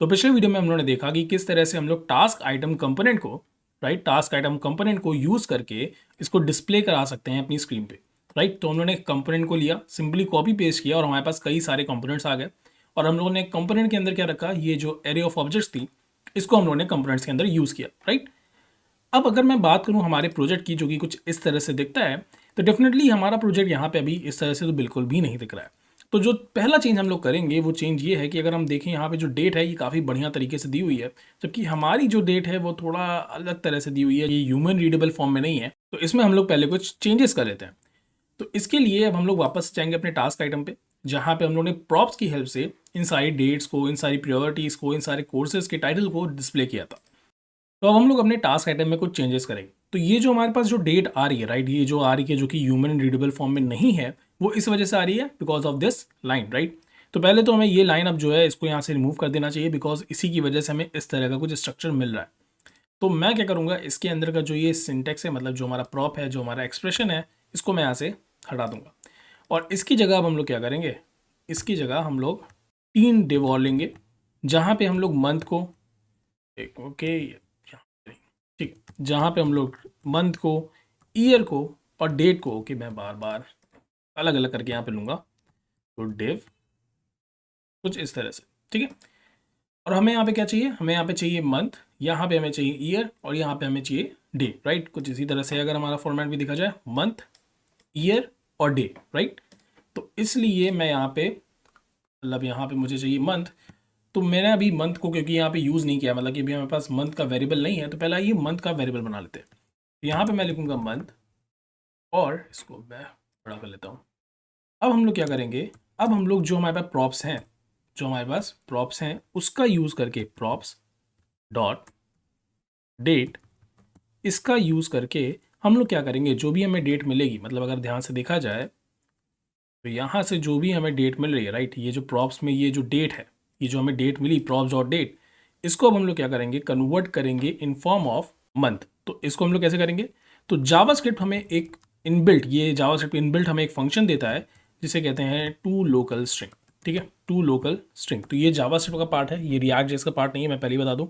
तो पिछले वीडियो में हम लोगों ने देखा कि किस तरह से हम लोग टास्क आइटम कंपोनेंट को टास्क आइटम कंपोनेंट को यूज़ करके इसको डिस्प्ले करा सकते हैं अपनी स्क्रीन पे। तो हम लोगों ने कंपोनेंट को लिया, सिंपली कॉपी पेस्ट किया और हमारे पास कई सारे कंपोनेंट्स आ गए। और हम लोगों ने कंपोनेंट के अंदर क्या रखा, ये जो एरे ऑफ ऑब्जेक्ट्स थी इसको हम लोगों ने कंपोनेंट्स के अंदर यूज़ किया। अब अगर मैं बात करूँ हमारे प्रोजेक्ट की, जो कि कुछ इस तरह से दिखता है, तो डेफिनेटली हमारा प्रोजेक्ट यहाँ पे अभी इस तरह से तो बिल्कुल भी नहीं दिख रहा है। तो जो पहला चेंज हम लोग करेंगे वो चेंज ये है कि अगर हम देखें यहाँ पे जो डेट है ये काफ़ी बढ़िया तरीके से दी हुई है, जबकि हमारी जो डेट है वो थोड़ा अलग तरह से दी हुई है, ये ह्यूमन रीडेबल फॉर्म में नहीं है। तो इसमें हम लोग पहले कुछ चेंजेस कर लेते हैं। तो इसके लिए अब हम लोग वापस जाएंगे अपने टास्क आइटम पे, जहाँ पे हम लोग ने प्रॉप्स की हेल्प से इन सारी डेट्स को, इन सारी प्रायोरिटीज़ को, इन सारे कोर्सेज के टाइटल को डिस्प्ले किया था। तो अब हम लोग अपने टास्क आइटम में कुछ चेंजेस करेंगे। तो ये जो हमारे पास जो डेट आ रही है, ये जो आ रही है जो कि ह्यूमन रीडेबल फॉर्म में नहीं है, वो इस वजह से आ रही है बिकॉज ऑफ दिस लाइन। तो पहले तो हमें ये लाइन अब जो है इसको यहाँ से रिमूव कर देना चाहिए, बिकॉज इसी की वजह से हमें इस तरह का कुछ स्ट्रक्चर मिल रहा है। तो मैं क्या करूँगा, इसके अंदर का जो ये सिंटेक्स है, मतलब जो हमारा प्रॉप है, जो हमारा एक्सप्रेशन है, इसको मैं यहाँ से हटा दूंगा। और इसकी जगह अब हम लोग क्या करेंगे, इसकी जगह हम लोग 3 डिव और लेंगे, जहाँ पे हम लोग मंथ को एक ओके ठीक है, जहाँ पे हम लोग मंथ को, ईयर को और डेट को ओके मैं बार बार अलग अलग करके यहाँ पे लूँगा। तो डिव कुछ इस तरह से, ठीक है। और हमें यहाँ पे क्या चाहिए, हमें यहाँ पे चाहिए मंथ, यहाँ पे हमें चाहिए ईयर और यहाँ पे हमें चाहिए डे। कुछ इसी तरह से अगर हमारा फॉर्मेट भी देखा जाए, मंथ, ईयर और डे। तो इसलिए मैं यहाँ पे, मतलब यहाँ पे मुझे चाहिए मंथ। तो मैंने अभी मंथ को क्योंकि यहाँ पे यूज़ नहीं किया, मतलब कि अभी हमारे पास मंथ का वेरिएबल नहीं है, तो पहला ये मंथ का वेरिएबल बना लेते हैं। तो यहाँ पे मैं लिखूँगा मंथ और इसको मैं बड़ा कर लेता हूँ। अब हम लोग क्या करेंगे, अब हम लोग जो हमारे पास प्रॉप्स हैं, उसका यूज़ करके प्रॉप्स डॉट डेट, इसका यूज़ करके हम लोग क्या करेंगे, जो भी हमें डेट मिलेगी, मतलब अगर ध्यान से देखा जाए तो यहाँ से जो भी हमें डेट मिल रही है, ये जो प्रॉप्स में ये जो डेट है, ये जो हमें डेट मिली प्रॉप्स डॉट डेट, इसको अब हम लोग क्या करेंगे, कन्वर्ट करेंगे इन फॉर्म ऑफ मंथ। तो इसको हम लोग कैसे करेंगे, तो जावास्क्रिप्ट हमें एक इनबिल्ट, ये जावास्क्रिप्ट इनबिल्ट हमें एक फंक्शन देता है जिसे कहते हैं टू लोकल स्ट्रिंग। ठीक है, टू लोकल स्ट्रिंग। तो ये जावास्क्रिप्ट का पार्ट है, ये रिएक्ट जेएस का पार्ट नहीं है, मैं पहले ही बता दूँ।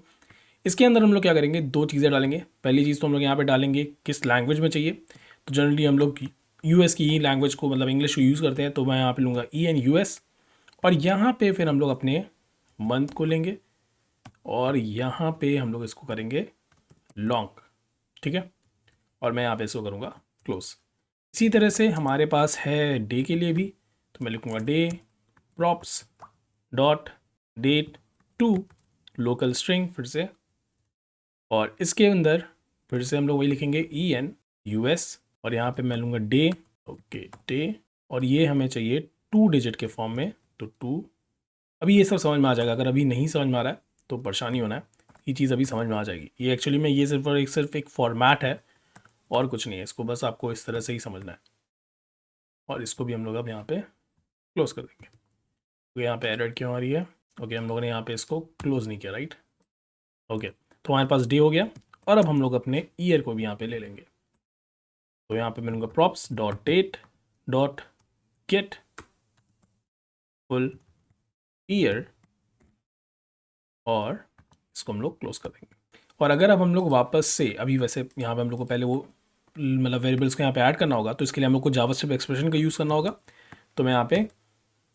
इसके अंदर हम लोग क्या करेंगे, दो चीज़ें डालेंगे। पहली चीज़ तो हम लोग यहाँ पे डालेंगे किस लैंग्वेज में चाहिए। तो जनरली हम लोग यूएस की लैंग्वेज को, मतलब इंग्लिश को यूज़ करते हैं, तो मैं यहाँ पे लूँगा EN US। और यहाँ पे फिर हम लोग अपने मंथ को लेंगे और यहाँ पे हम लोग इसको करेंगे लॉन्ग। ठीक है, और मैं यहाँ पे इसको करूँगा क्लोज। इसी तरह से हमारे पास है डे के लिए भी, तो मैं लिखूँगा day props dot date to local string फिर से, और इसके अंदर फिर से हम लोग वही लिखेंगे EN US और यहाँ पे मैं लूँगा डे। ओके डे, और ये हमें चाहिए 2 डिजिट के फॉर्म में, तो 2। अभी ये सब समझ में आ जाएगा, अगर अभी नहीं समझ में आ रहा है तो परेशानी होना है, ये चीज़ अभी समझ में आ जाएगी। ये एक्चुअली में ये सिर्फ एक फॉर्मेट है और कुछ नहीं है, इसको बस आपको इस तरह से ही समझना है। और इसको भी हम लोग अब यहाँ पे क्लोज कर देंगे। तो यहाँ पे एरर क्यों आ रही है, ओके हम लोगों ने यहाँ पे इसको क्लोज नहीं किया। ओके, तो हमारे पास डे हो गया। और अब हम लोग अपने ईयर को भी यहाँ पे ले लेंगे। तो यहाँ पे मैं लूँगा props dot date dot get full year और इसको हम लोग क्लोज कर देंगे। और अगर अब हम लोग वापस से, अभी वैसे यहाँ पे हम लोग को पहले वो मतलब वेरिएबल्स को यहाँ पे ऐड करना होगा, तो इसके लिए हम लोग को जावास्क्रिप्ट एक्सप्रेशन का यूज़ करना होगा। तो मैं यहाँ पे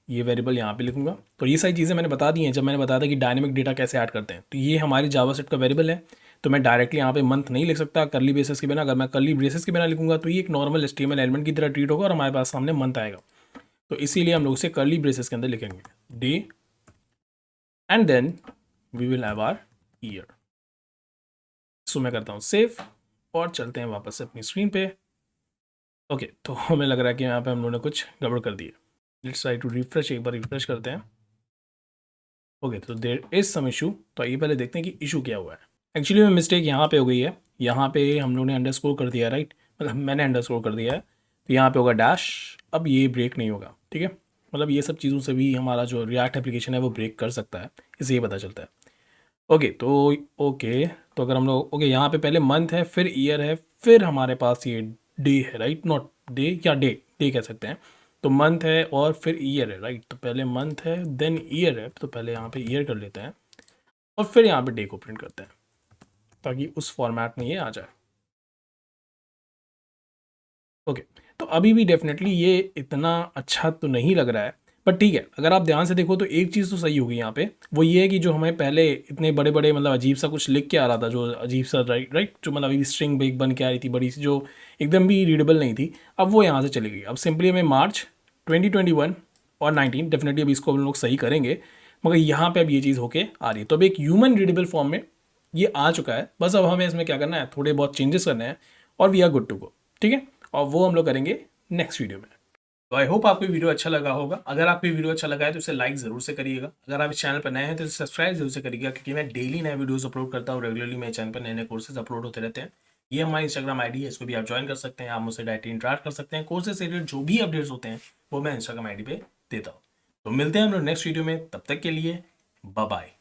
ये वेरिएबल यहाँ पे लिखूँगा। तो ये सारी चीज़ें मैंने बता दी हैं जब मैंने बताया था कि डायनेमिक डेटा कैसे ऐड करते हैं। तो ये हमारी जावास्क्रिप्ट का वेरिएबल है, तो मैं डायरेक्टली यहाँ पे मंथ नहीं लिख सकता कर्ली ब्रेसेस के बिना। अगर मैं कर्ली ब्रेसेस के बिना लिखूँगा तो ये एक नॉर्मल HTML एलिमेंट की तरह ट्रीट होगा और हमारे पास सामने मंथ आएगा। तो इसीलिए हम लोग इसे कर्ली ब्रेसेस के अंदर लिखेंगे day and then we will have our year. So मैं करता हूँ सेव और चलते हैं वापस से अपनी स्क्रीन पे। ओके, तो हमें लग रहा है कि यहाँ पे हम लोगों ने कुछ गड़बड़ कर दी है। लेट्स ट्राई टू रिफ्रेश, एक बार रिफ्रेश करते हैं। ओके, तो देयर इज सम इशू। तो आइए पहले देखते हैं कि इशू क्या हुआ है। एक्चुअली में मिस्टेक यहाँ पे हो गई है, यहाँ पे हम लोगों ने अंडरस्कोर कर दिया, राइट, मतलब मैंने अंडरस्कोर कर दिया है। तो यहाँ पे होगा डैश, अब ये ब्रेक नहीं होगा। ठीक है, मतलब ये सब चीज़ों से भी हमारा जो रिएक्ट एप्लीकेशन है वो ब्रेक कर सकता है, इससे ये पता चलता है। ओके, तो तो अगर हम लोग यहाँ पे पहले मंथ है, फिर ईयर है, फिर हमारे पास ये डे है, राइट, नॉट डे या डे कह सकते हैं। तो मंथ है और फिर ईयर है, राइट। तो पहले मंथ है देन ईयर है, तो पहले यहाँ पे ईयर कर लेते हैं। और फिर यहाँ पे डे को प्रिंट करते हैं ताकि उस फॉर्मेट में ये आ जाए। ओके, तो अभी भी डेफिनेटली ये इतना अच्छा तो नहीं लग रहा है, बट ठीक है, अगर आप ध्यान से देखो तो एक चीज़ तो सही होगी यहाँ पे, वो ये है कि जो हमें पहले इतने बड़े बड़े मतलब अजीब सा कुछ लिख के आ रहा था, जो अजीब सा राइट जो मतलब अभी स्ट्रिंग ब्रेक बन के आ रही थी बड़ी सी, जो एकदम भी रीडेबल नहीं थी, अब वो यहाँ से चली गई। अब सिंपली हमें मार्च 2021 और 19 डेफिनेटली अभी इसको हम लोग सही करेंगे, मगर यहाँ पे अब ये चीज़ होके आ रही है। तो अब एक ह्यूमन रीडेबल फॉर्म में ये आ चुका है, बस अब हमें इसमें क्या करना है, थोड़े बहुत चेंजेस करने हैं और we are good to go. ठीक है, और वो हम लोग करेंगे नेक्स्ट वीडियो में। तो आई होप आपको वीडियो अच्छा लगा होगा। अगर आपको वीडियो अच्छा लगा है तो इसे लाइक ज़रूर से करिएगा। अगर आप इस चैनल पर नए हैं तो इसे सब्सक्राइब जरूर से करिएगा, क्योंकि मैं डेली नए वीडियोस अपलोड करता हूँ। रेगुलरली मेरे चैनल पर नए नए कोर्सेज अपलोड होते रहते हैं। ये हमारी इंस्टाग्राम आईडी है, इसको भी आप ज्वाइन कर सकते हैं। आप मुझसे डायरेक्टली इंटरेक्ट कर सकते हैं। कोर्सेज से रिलेटेड जो भी अपडेट्स होते हैं वो मैं इंस्टाग्राम आईडी पे देता हूँ। तो मिलते हैं हम लोग नेक्स्ट वीडियो में, तब तक के लिए बाय बाय।